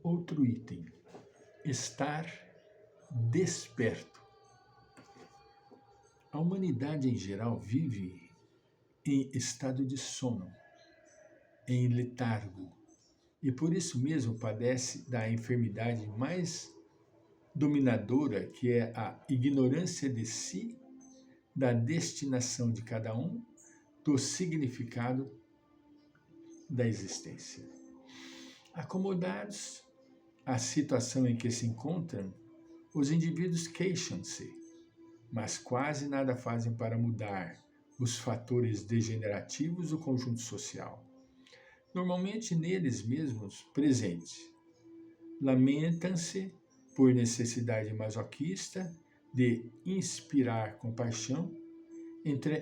Outro item: estar desperto. A humanidade em geral vive em estado de sono, em letargo, e por isso mesmo padece da enfermidade mais dominadora, que é a ignorância de si, da destinação de cada um, do significado da existência. Acomodados à situação em que se encontram, os indivíduos queixam-se, mas quase nada fazem para mudar os fatores degenerativos do conjunto social, normalmente neles mesmos presentes. Lamentam-se por necessidade masoquista de inspirar compaixão,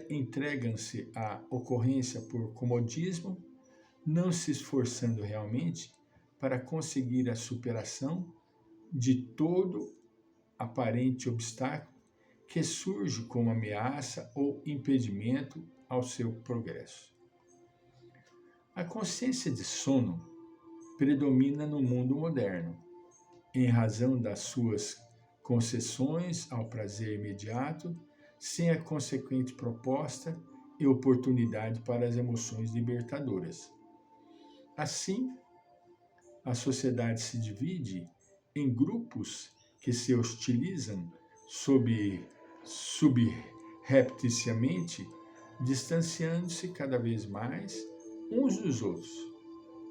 entregam-se à ocorrência por comodismo, não se esforçando realmente para conseguir a superação de todo aparente obstáculo que surge como ameaça ou impedimento ao seu progresso. A consciência de sono predomina no mundo moderno, em razão das suas concessões ao prazer imediato, sem a consequente proposta e oportunidade para as emoções libertadoras. Assim, a sociedade se divide em grupos que se hostilizam subrepticiamente, distanciando-se cada vez mais uns dos outros,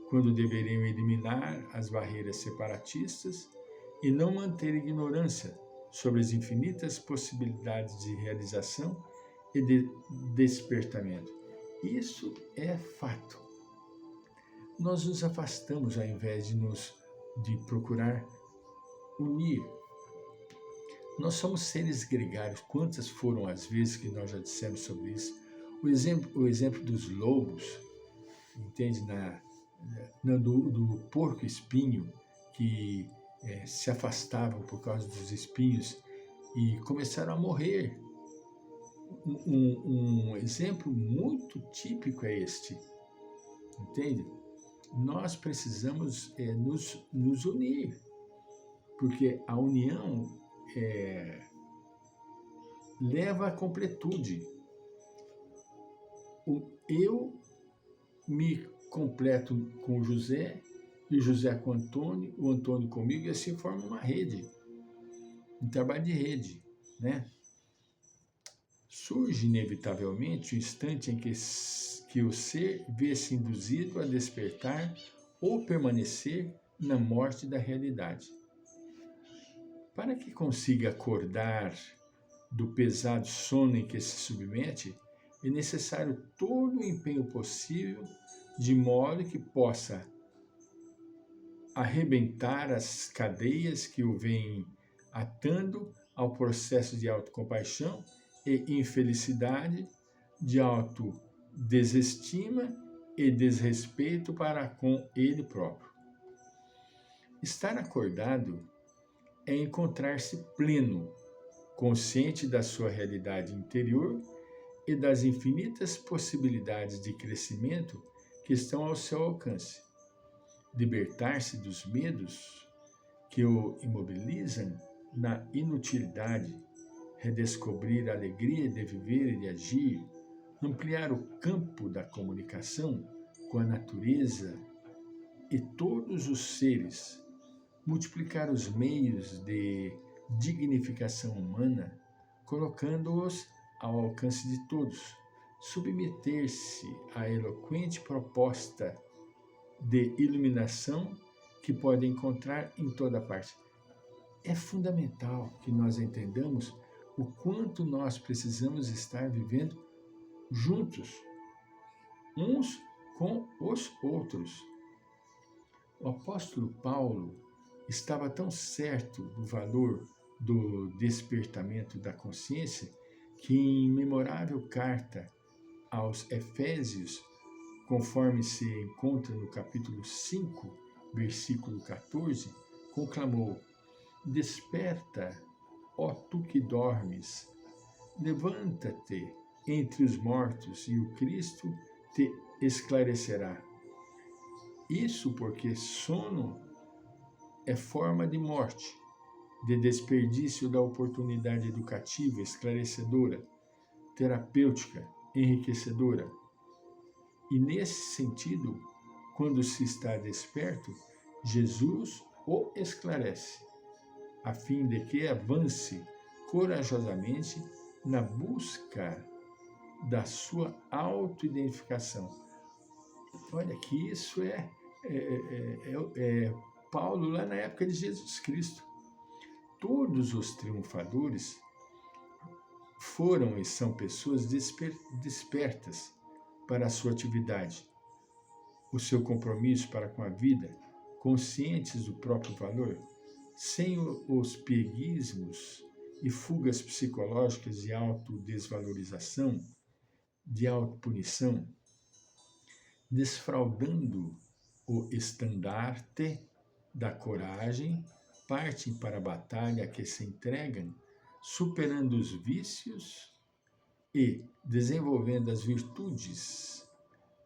quando deveriam eliminar as barreiras separatistas e não manter ignorância sobre as infinitas possibilidades de realização e de despertamento. Isso é fato. Nós nos afastamos ao invés de procurar unir. Nós somos seres gregários. Quantas foram as vezes que nós já dissemos sobre isso? O exemplo dos lobos, entende? Do porco-espinho, que se afastavam por causa dos espinhos e começaram a morrer. Um exemplo muito típico é este, entende? Nós precisamos nos unir, porque a união leva à completude. Eu me completo com o José, e o José com o Antônio comigo, e assim forma uma rede, um trabalho de rede, né? Surge inevitavelmente o instante em que o ser vê-se induzido a despertar ou permanecer na morte da realidade. Para que consiga acordar do pesado sono em que se submete, é necessário todo o empenho possível, de modo que possa arrebentar as cadeias que o vêm atando ao processo de autocompaixão e infelicidade, de autodesestima e desrespeito para com ele próprio. Estar acordado é encontrar-se pleno, consciente da sua realidade interior e das infinitas possibilidades de crescimento que estão ao seu alcance. Libertar-se dos medos que o imobilizam na inutilidade, redescobrir a alegria de viver e de agir, ampliar o campo da comunicação com a natureza e todos os seres, multiplicar os meios de dignificação humana, colocando-os ao alcance de todos, submeter-se à eloquente proposta de iluminação que pode encontrar em toda parte. É fundamental que nós entendamos o quanto nós precisamos estar vivendo juntos, uns com os outros. O apóstolo Paulo estava tão certo do valor do despertamento da consciência que, em memorável carta aos Efésios, conforme se encontra no capítulo 5, versículo 14, conclamou: Desperta, ó tu que dormes, levanta-te entre os mortos e o Cristo te esclarecerá. Isso porque sono é forma de morte, de desperdício da oportunidade educativa, esclarecedora, terapêutica, enriquecedora. E nesse sentido, quando se está desperto, Jesus o esclarece, a fim de que avance corajosamente na busca da sua autoidentificação. Olha que isso é Paulo lá na época de Jesus Cristo. Todos os triunfadores foram e são pessoas despertas para a sua atividade, o seu compromisso para com a vida, conscientes do próprio valor, sem os pieguismos e fugas psicológicas de autodesvalorização, de autopunição, desfraldando o estandarte da coragem, partem para a batalha a que se entregam, superando os vícios e desenvolvendo as virtudes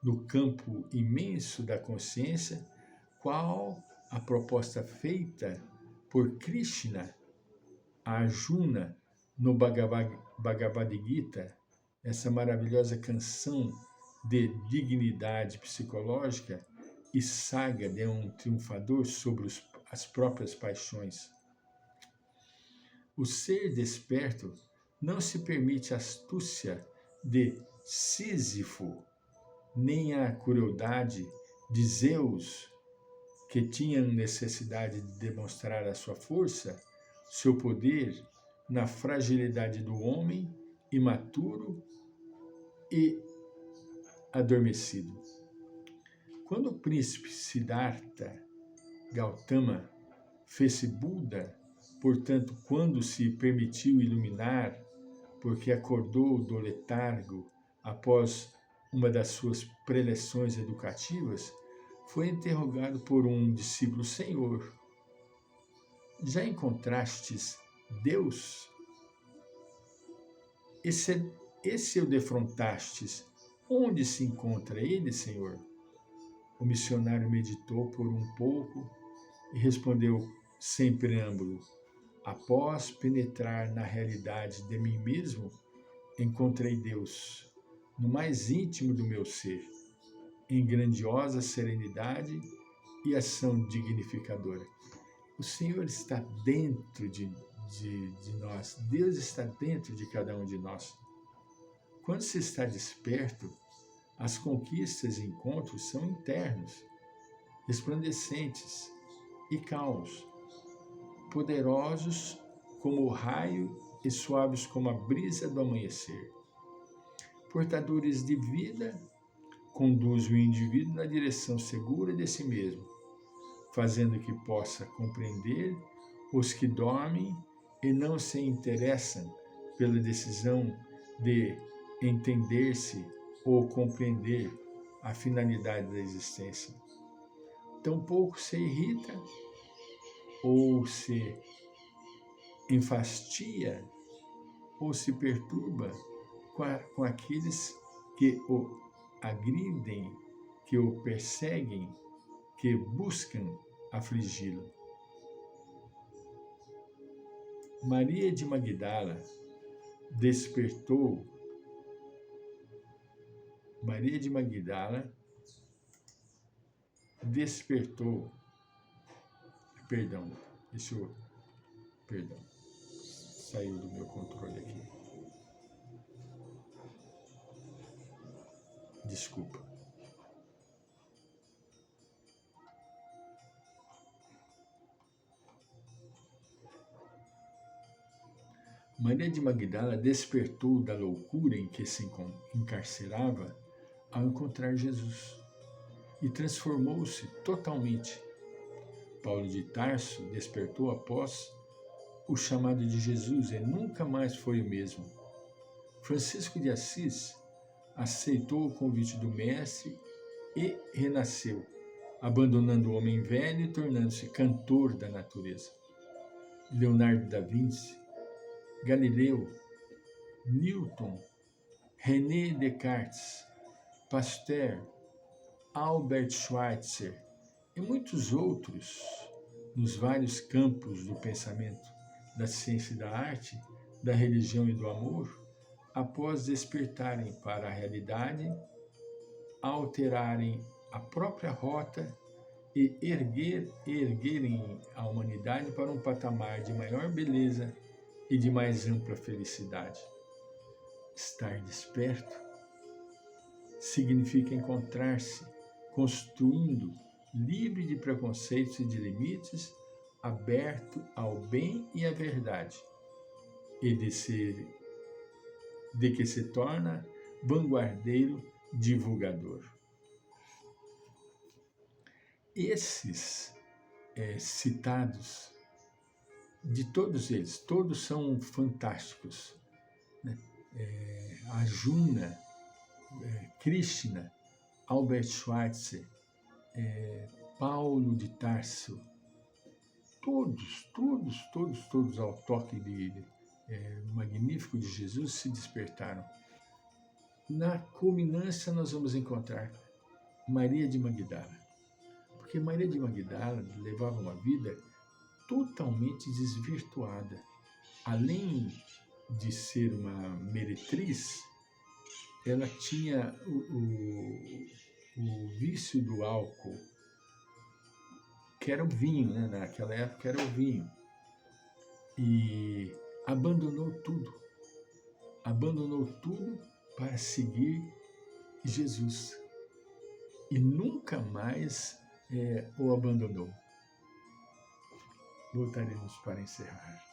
no campo imenso da consciência, qual a proposta feita por Krishna a Arjuna no Bhagavad Gita, essa maravilhosa canção de dignidade psicológica e saga de um triunfador sobre as próprias paixões. O ser desperto não se permite a astúcia de Sísifo, nem a crueldade de Zeus, que tinham necessidade de demonstrar a sua força, seu poder, na fragilidade do homem imaturo e adormecido. Quando o príncipe Siddhartha Gautama fez-se Buda, portanto, quando se permitiu iluminar, porque acordou do letargo após uma das suas preleções educativas, foi interrogado por um discípulo: Senhor, já encontrastes Deus? E se o defrontastes, onde se encontra ele, Senhor? O missionário meditou por um pouco e respondeu sem preâmbulo: após penetrar na realidade de mim mesmo, encontrei Deus no mais íntimo do meu ser, em grandiosa serenidade e ação dignificadora. O Senhor está dentro de nós, Deus está dentro de cada um de nós. Quando se está desperto, as conquistas e encontros são internos, resplandecentes e calmos, poderosos como o raio e suaves como a brisa do amanhecer. Portadores de vida, conduz o indivíduo na direção segura de si mesmo, fazendo que possa compreender os que dormem e não se interessam pela decisão de entender-se ou compreender a finalidade da existência. Tampouco se irrita ou se enfastia ou se perturba com aqueles que o agridem, que o perseguem, que buscam afligi-lo. Maria de Magdala despertou. Maria de Magdala despertou. Perdão, saiu do meu controle aqui. Desculpa. Maria de Magdala despertou da loucura em que se encarcerava ao encontrar Jesus e transformou-se totalmente. Paulo de Tarso despertou após o chamado de Jesus e nunca mais foi o mesmo. Francisco de Assis aceitou o convite do Mestre e renasceu, abandonando o homem velho e tornando-se cantor da natureza. Leonardo da Vinci, Galileu, Newton, René Descartes, Pasteur, Albert Schweitzer e muitos outros nos vários campos do pensamento, da ciência e da arte, da religião e do amor, após despertarem para a realidade, alterarem a própria rota e erguerem a humanidade para um patamar de maior beleza e de mais ampla felicidade. Estar desperto significa encontrar-se construindo, livre de preconceitos e de limites, aberto ao bem e à verdade, e de que se torna vanguardeiro divulgador. Esses citados, de todos eles, todos são fantásticos, né? Arjuna, Krishna, Albert Schweitzer, Paulo de Tarso, todos ao toque magnífico de Jesus se despertaram. Na culminância nós vamos encontrar Maria de Magdala, porque Maria de Magdala levava uma vida totalmente desvirtuada. Além de ser uma meretriz, ela tinha o vício do álcool, que era o vinho, né? Naquela época era o vinho. E abandonou tudo para seguir Jesus. E nunca mais o abandonou. Voltaremos para encerrar.